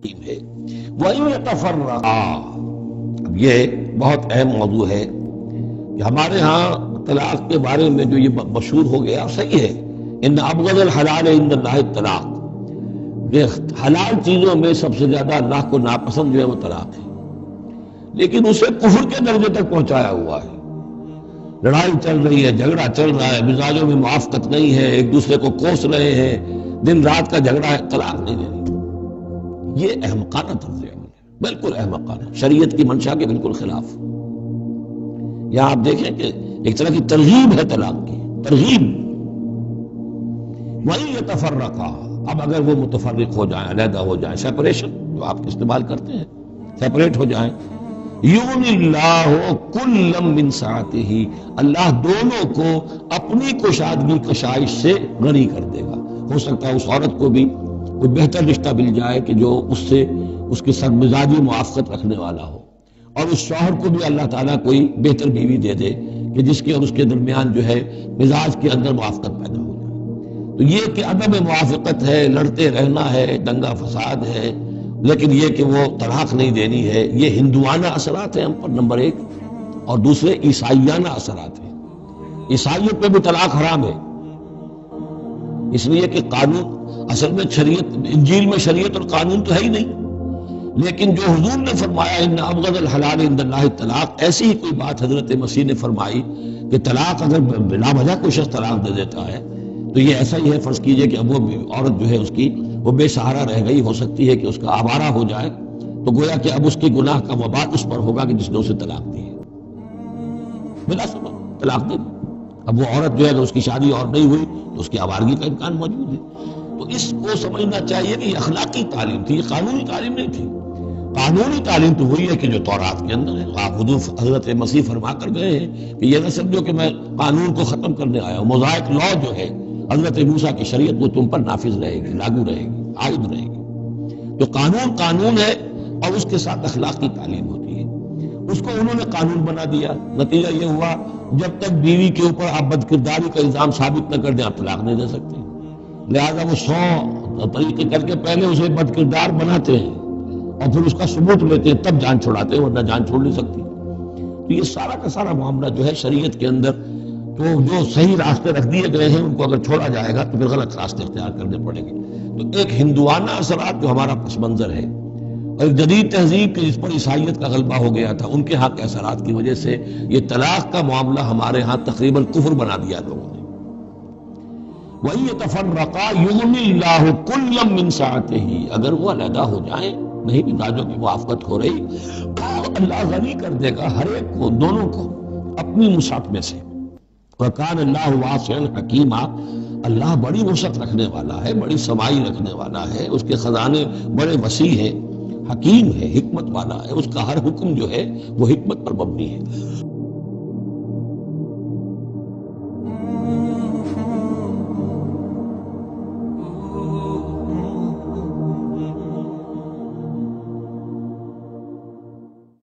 ہے وَإِن يَتَفَرَّقَا۔ اب یہ بہت اہم موضوع ہے کہ ہمارے ہاں طلاق کے بارے میں جو یہ مشہور ہو گیا صحیح ہے، ان ابغض الحلال عند اللہ الطلاق، یہ حلال چیزوں میں سب سے زیادہ اللہ کو ناپسند جو ہے وہ طلاق ہے، لیکن اسے کفر کے درجے تک پہنچایا ہوا ہے۔ لڑائی چل رہی ہے، جھگڑا چل رہا ہے، مزاجوں میں موافقت نہیں ہے، ایک دوسرے کو کوس رہے ہیں، دن رات کا جھگڑا ہے، طلاق نہیں دینی۔ یہ احمقانہ طرز عمل ہے، بالکل احمقانہ، شریعت کی منشا کے بالکل خلاف۔ یہاں آپ دیکھیں کہ ایک طرح کی ترغیب ہے طلاق کی، ترغیب۔ وَإِن يَتَفَرَّقَا، اب اگر وہ متفرق ہو جائیں، علیحدہ ہو جائیں، سیپریشن جو آپ استعمال کرتے ہیں، سیپریٹ ہو جائیں، یغنی اللہ کلا من سعتہ، اللہ دونوں کو اپنی کشادگی کشائش سے غنی کر دے گا۔ ہو سکتا ہے اس عورت کو بھی کوئی بہتر رشتہ مل جائے کہ جو اس سے اس کے ساتھ مزاجی موافقت رکھنے والا ہو، اور اس شوہر کو بھی اللہ تعالیٰ کوئی بہتر بیوی دے دے کہ جس کے اور اس کے درمیان جو ہے مزاج کے اندر موافقت پیدا ہو جائے۔ تو یہ کہ عدم موافقت ہے، لڑتے رہنا ہے، دنگا فساد ہے، لیکن یہ کہ وہ طلاق نہیں دینی ہے، یہ ہندوانہ اثرات ہیں ہم پر نمبر ایک، اور دوسرے عیسائیانہ اثرات ہیں۔ عیسائیت پہ بھی طلاق حرام ہے، اس لیے کہ قانون اصل میں شریعت، انجیل میں شریعت اور قانون تو ہے ہی نہیں، لیکن جو حضور نے فرمایا ان ابغض الحلال عند اللہ الطلاق، ایسی ہی کوئی بات حضرت مسیح نے فرمائی کہ طلاق اگر بلا وجہ کوئی شخص طلاق دے دیتا ہے تو یہ ایسا ہی ہے، فرض کیجئے کہ اب وہ عورت جو ہے اس کی وہ بے سہارا رہ گئی، ہو سکتی ہے کہ اس کا آوارہ ہو جائے، تو گویا کہ اب اس کی گناہ کا وبال اس پر ہوگا کہ جس نے اسے طلاق دی ہے، بلا سبب طلاق دے دی۔ اب وہ عورت جو ہے اگر اس کی شادی اور نہیں ہوئی تو اس کی آوارگی کا امکان موجود ہے۔ تو اس کو سمجھنا چاہیے کہ یہ اخلاقی تعلیم تھی، یہ قانونی تعلیم نہیں تھی۔ قانونی تعلیم تو وہی ہے کہ جو تورات کے اندر ہے۔ آپ حضرت مسیح فرما کر گئے ہیں کہ یہ نہ سمجھو کہ میں قانون کو ختم کرنے آیا ہوں، موزائک لا جو ہے حضرت موسیٰ کی شریعت وہ تم پر نافذ رہے گی، لاگو رہے گی، عائد رہے گی۔ تو قانون قانون ہے اور اس کے ساتھ اخلاقی تعلیم ہوتی ہے، اس کو انہوں نے قانون بنا دیا۔ نتیجہ یہ ہوا جب تک بیوی کے اوپر آپ بدکرداری کا الزام ثابت نہ کر دیں آپ طلاق نہیں دے سکتے، لہذا وہ 100 طریقے کر کے پہلے اسے بدکردار بناتے ہیں اور پھر اس کا ثبوت لیتے ہیں، تب جان چھڑاتے ہیں، ورنہ جان چھوڑ نہیں سکتی۔ تو یہ سارا کا سارا معاملہ جو ہے شریعت کے اندر تو جو صحیح راستے رکھ دیے گئے ہیں ان کو اگر چھوڑا جائے گا تو پھر غلط راستے اختیار کرنے پڑیں گے۔ تو ایک ہندوانہ اثرات جو ہمارا پس منظر ہے، اور ایک جدید تہذیب کے جس پر عیسائیت کا غلبہ ہو گیا تھا، ان کے ہاں کے اثرات کی وجہ سے یہ طلاق کا معاملہ ہمارے ہاں تقریباً کفر بنا دیا لوگوں نے۔ وَإِن يَتَفَرَّقَا يُغْنِ اللَّهُ كُلًّا مِّن سَعَتِهِ، اگر وہ علیحدہ ہو جائیں، نہیں مزاجوں کی موافقت ہو رہی، اللہ غنی کر دے گا ہر ایک کو، دونوں کو اپنی وسعت میں سے۔ وَكَانَ اللَّهُ وَاسِعًا حَكِيمًا، اللہ بڑی وسعت رکھنے والا ہے، بڑی سمائی رکھنے والا ہے، اس کے خزانے بڑے وسیع ہیں، حکیم ہے، حکمت والا ہے، اس کا ہر حکم جو ہے وہ حکمت پر مبنی ہے۔